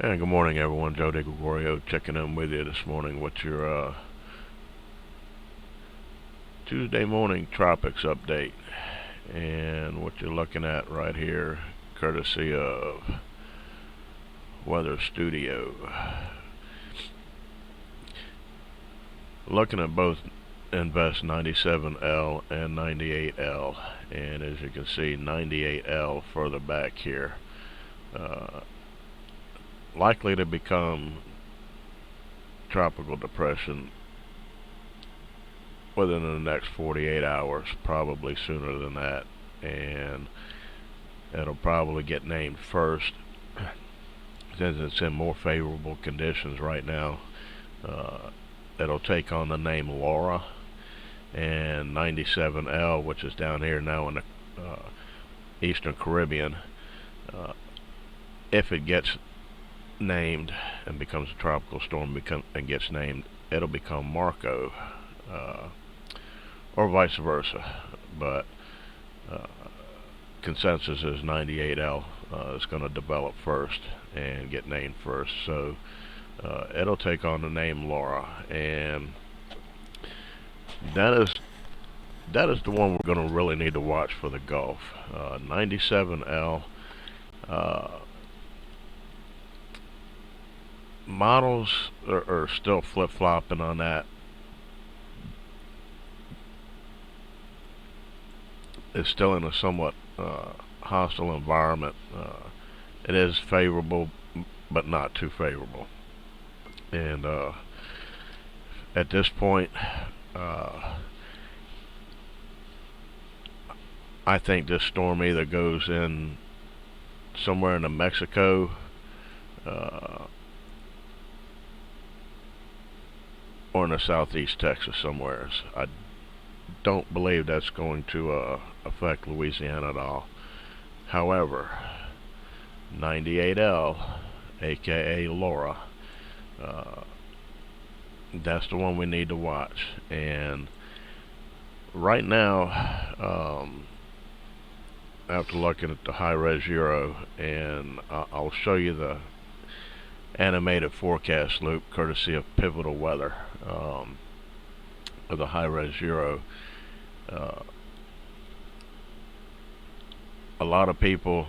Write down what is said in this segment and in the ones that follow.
And good morning, everyone. Joe DeGregorio checking in with you this morning with your Tuesday morning Tropics update. And what you're looking at right here, courtesy of Weather Studio. Looking at both Invest 97L and 98L. And as you can see, 98L further back here. Likely to become tropical depression within the next 48 hours, probably sooner than that, and it'll probably get named first since it's in more favorable conditions right now. It'll take on the name Laura, and 97L, which is down here now in the Eastern Caribbean, if it gets named and becomes a tropical storm and gets named, it'll become Marco, or vice versa. But consensus is 98L is going to develop first and get named first. So it'll take on the name Laura, and that is the one we're going to really need to watch for the Gulf. 97L. Models are still flip-flopping on that. It's still in a somewhat hostile environment. It is favorable, but not too favorable. And at this point, I think this storm either goes in somewhere in the Mexico, or in the southeast Texas somewhere. I don't believe that's going to affect Louisiana at all. However, 98L, aka Laura, that's the one we need to watch. And right now, after looking at the high-res Euro, and I'll show you the animated forecast loop courtesy of Pivotal Weather, of the high-res Euro. A lot of people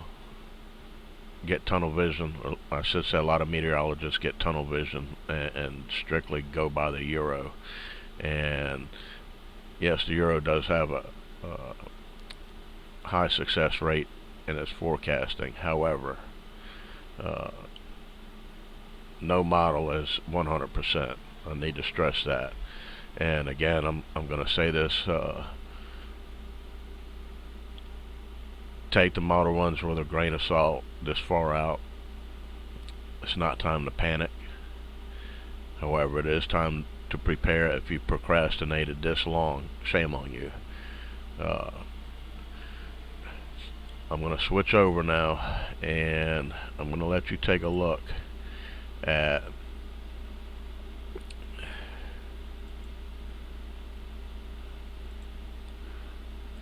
get tunnel vision, or I should say a lot of meteorologists get tunnel vision and strictly go by the Euro. And yes, the Euro does have a high success rate in its forecasting. However, no model is 100%. I need to stress that. And again, I'm going to say this: take the model ones with a grain of salt. This far out, it's not time to panic. However, it is time to prepare. If you procrastinated this long, shame on you. I'm going to switch over now, and I'm going to let you take a look at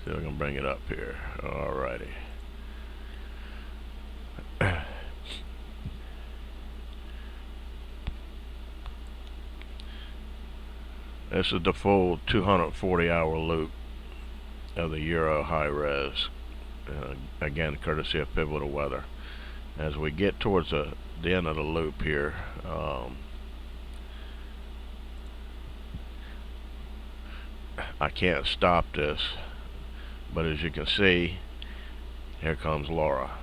see if I can bring it up here. Alrighty. This is the full 240-hour loop of the Euro high res. Again, courtesy of Pivotal Weather. As we get towards the end of the loop here, I can't stop this, but as you can see, here comes Laura,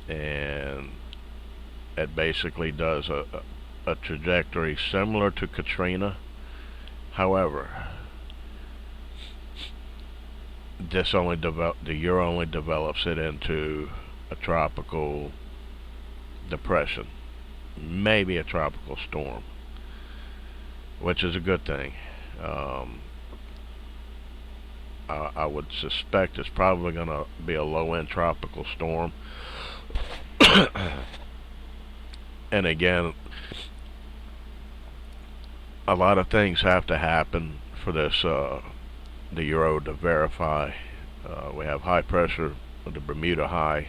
and it basically does a trajectory similar to Katrina. However, the Euro only develops it into a tropical depression, maybe a tropical storm, which is a good thing. I would suspect it's probably going to be a low-end tropical storm. And again, a lot of things have to happen for this the Euro to verify. We have high pressure with the Bermuda high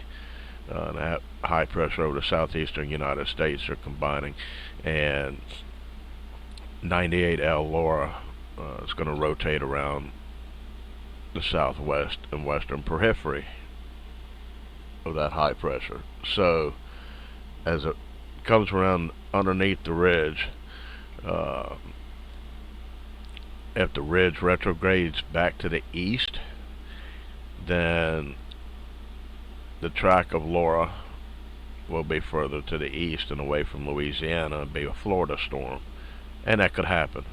and high pressure over the southeastern United States are combining, and 98L Laura is going to rotate around the southwest and western periphery of that high pressure. So as it comes around underneath the ridge, if the ridge retrogrades back to the east, then the track of Laura will be further to the east and away from Louisiana and be a Florida storm. And that could happen.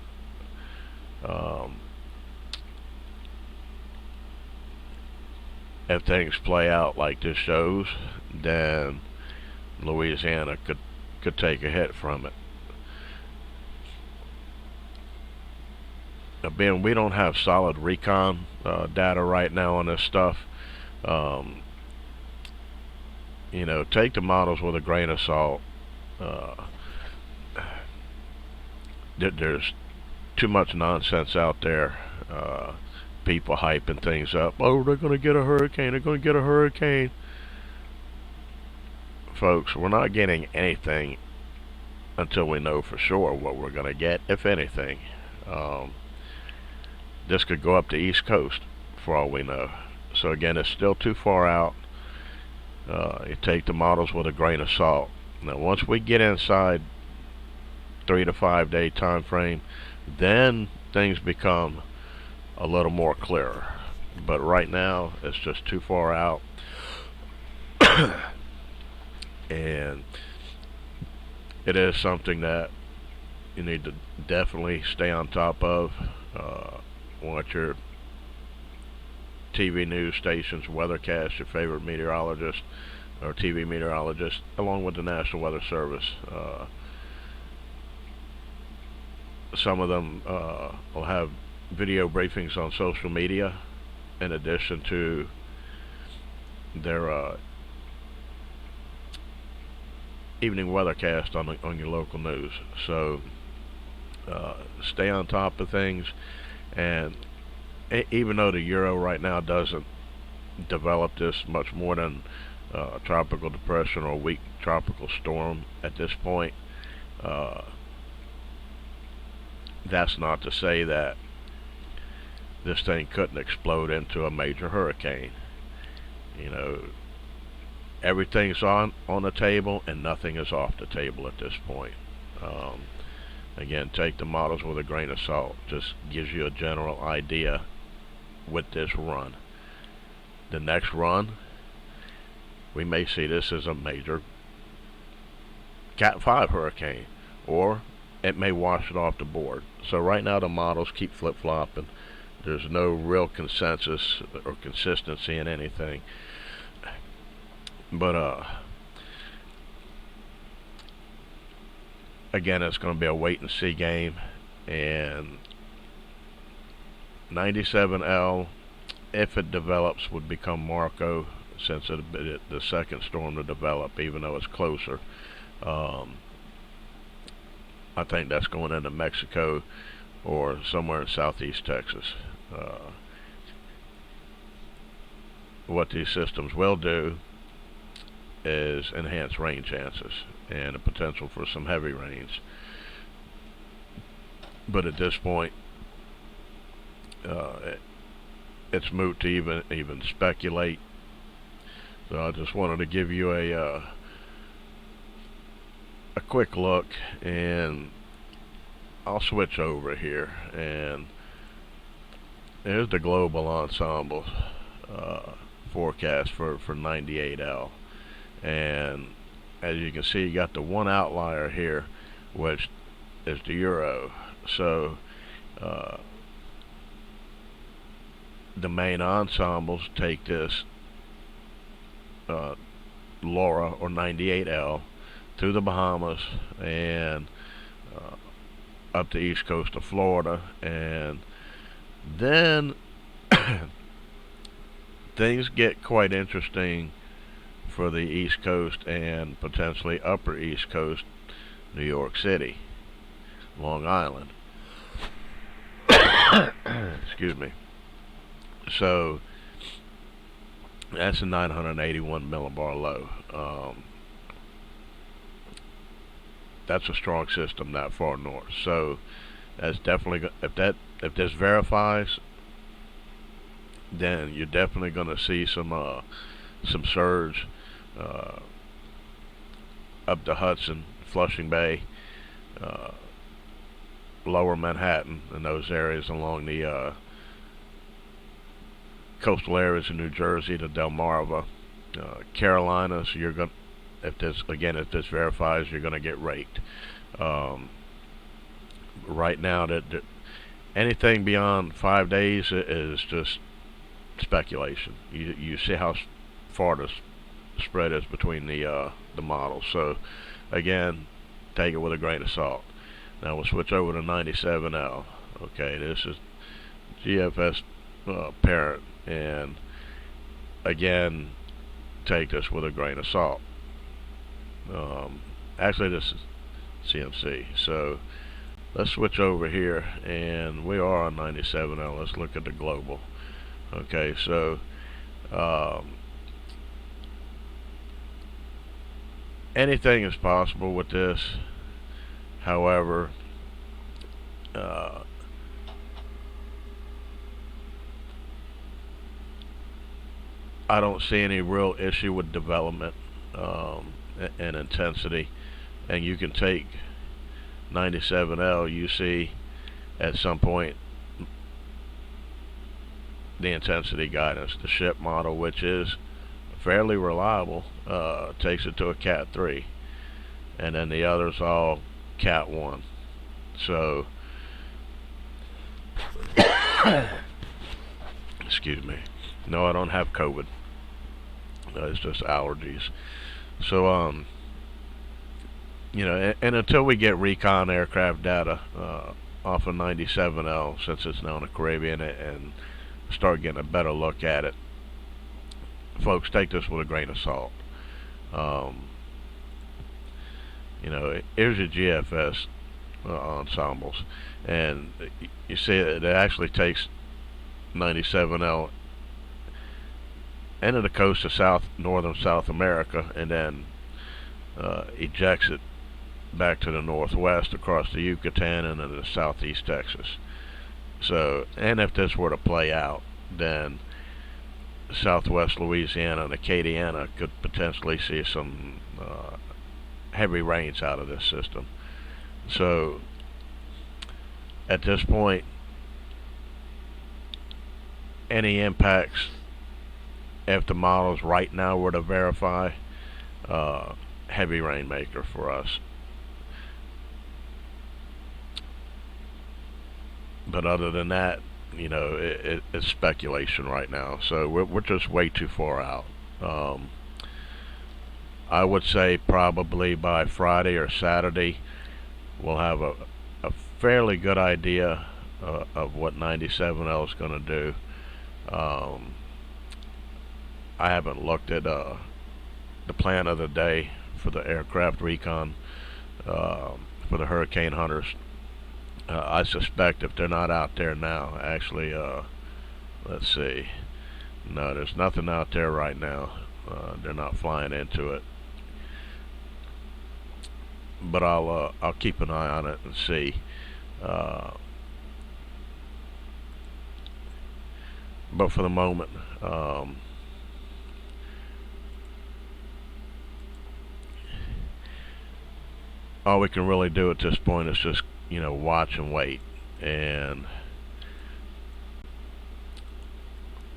If things play out like this shows, then Louisiana could take a hit from it. Now, being we don't have solid recon data right now on this stuff, take the models with a grain of salt. There's too much nonsense out there. People hyping things up. Oh, they're going to get a hurricane. They're going to get a hurricane. Folks, we're not getting anything until we know for sure what we're going to get, if anything. This could go up the East Coast for all we know. So again, it's still too far out. You take the models with a grain of salt. Now, once we get inside 3 to 5 day time frame, then things become a little more clearer. But right now, it's just too far out. And it is something that you need to definitely stay on top of. Watch your TV news stations, weathercast, your favorite meteorologist or TV meteorologist, along with the National Weather Service. Some of them will have video briefings on social media in addition to their evening weathercast on your local news. So stay on top of things. And even though the Euro right now doesn't develop this much more than a tropical depression or a weak tropical storm at this point, that's not to say that this thing couldn't explode into a major hurricane. Everything's on the table and nothing is off the table at this point. Again, take the models with a grain of salt. Just gives you a general idea with this run. The next run, we may see this as a major Cat 5 hurricane, or it may wash it off the board. So right now the models keep flip-flopping. There's no real consensus or consistency in anything. But again, it's going to be a wait and see game. And 97L, if it develops, would become Marco, since it'd be the second storm to develop, even though it's closer. I think that's going into Mexico or somewhere in southeast Texas. What these systems will do is enhance rain chances and the potential for some heavy rains. But at this point, it's moot to even speculate. So I just wanted to give you a quick look, and I'll switch over here. And there's the global ensemble forecast for 98L. And as you can see, you got the one outlier here, which is the Euro. So the main ensembles take this Laura or 98L through the Bahamas and up the east coast of Florida, and then things get quite interesting for the East Coast and potentially upper East Coast, New York City, Long Island. Excuse me. So That's a 981 millibar low. That's a strong system that far north. So that's definitely if this verifies, then you're definitely going to see some surge uh, up the Hudson, Flushing Bay, uh, lower Manhattan, and those areas along the coastal areas of New Jersey to Delmarva, Carolinas. You're going if this verifies, you're going to get raked. Um, right now, that anything beyond 5 days is just speculation. You see how far the spread is between the models. So again, take it with a grain of salt. Now we'll switch over to 97L. Okay, this is GFS parent, and again, take this with a grain of salt. Actually, this is CMC. So let's switch over here, and we are on 97L. Let's look at the global. Okay, so anything is possible with this. However, I don't see any real issue with development and intensity. And you can take 97L, you see at some point the intensity guidance. The ship model, which is fairly reliable, takes it to a Cat 3. And then the others all Cat 1. So, excuse me. No, I don't have COVID. It's just allergies. So, and until we get recon aircraft data off of 97L, since it's now in the Caribbean, and start getting a better look at it, folks, take this with a grain of salt. Here's your GFS ensembles, and you see it actually takes 97L into the coast of northern South America, and then ejects it back to the northwest across the Yucatan and into southeast Texas. So, and if this were to play out, then southwest Louisiana and Acadiana could potentially see some heavy rains out of this system. So, at this point, any impacts, if the models right now were to verify, heavy rainmaker for us. But other than that, it's speculation right now. So we're just way too far out. I would say probably by Friday or Saturday, we'll have a fairly good idea of what 97L is going to do. I haven't looked at the plan of the day for the aircraft recon for the Hurricane Hunters. I suspect if they're not out there now, actually, let's see. No, there's nothing out there right now. They're not flying into it. But I'll keep an eye on it and see. But for the moment, all we can really do at this point is just watch and wait. And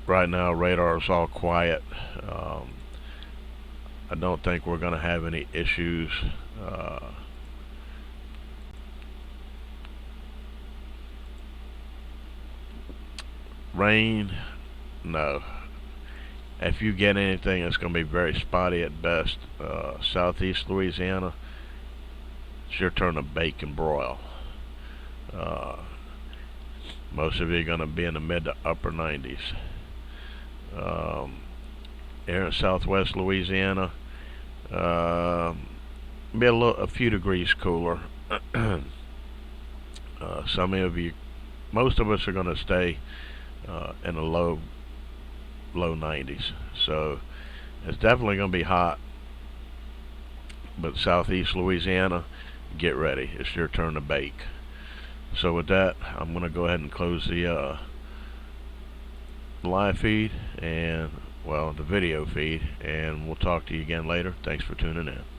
right now, radar is all quiet. I don't think we're going to have any issues. Rain, no. If you get anything, it's going to be very spotty at best. Southeast Louisiana, it's your turn to bake and broil. Most of you are going to be in the mid to upper 90s. Here in southwest Louisiana, be a few degrees cooler. Some of you, most of us are going to stay in the low low 90s. So it's definitely going to be hot. But southeast Louisiana, get ready. It's your turn to bake. So with that, I'm going to go ahead and close the live feed and, well, the video feed, and we'll talk to you again later. Thanks for tuning in.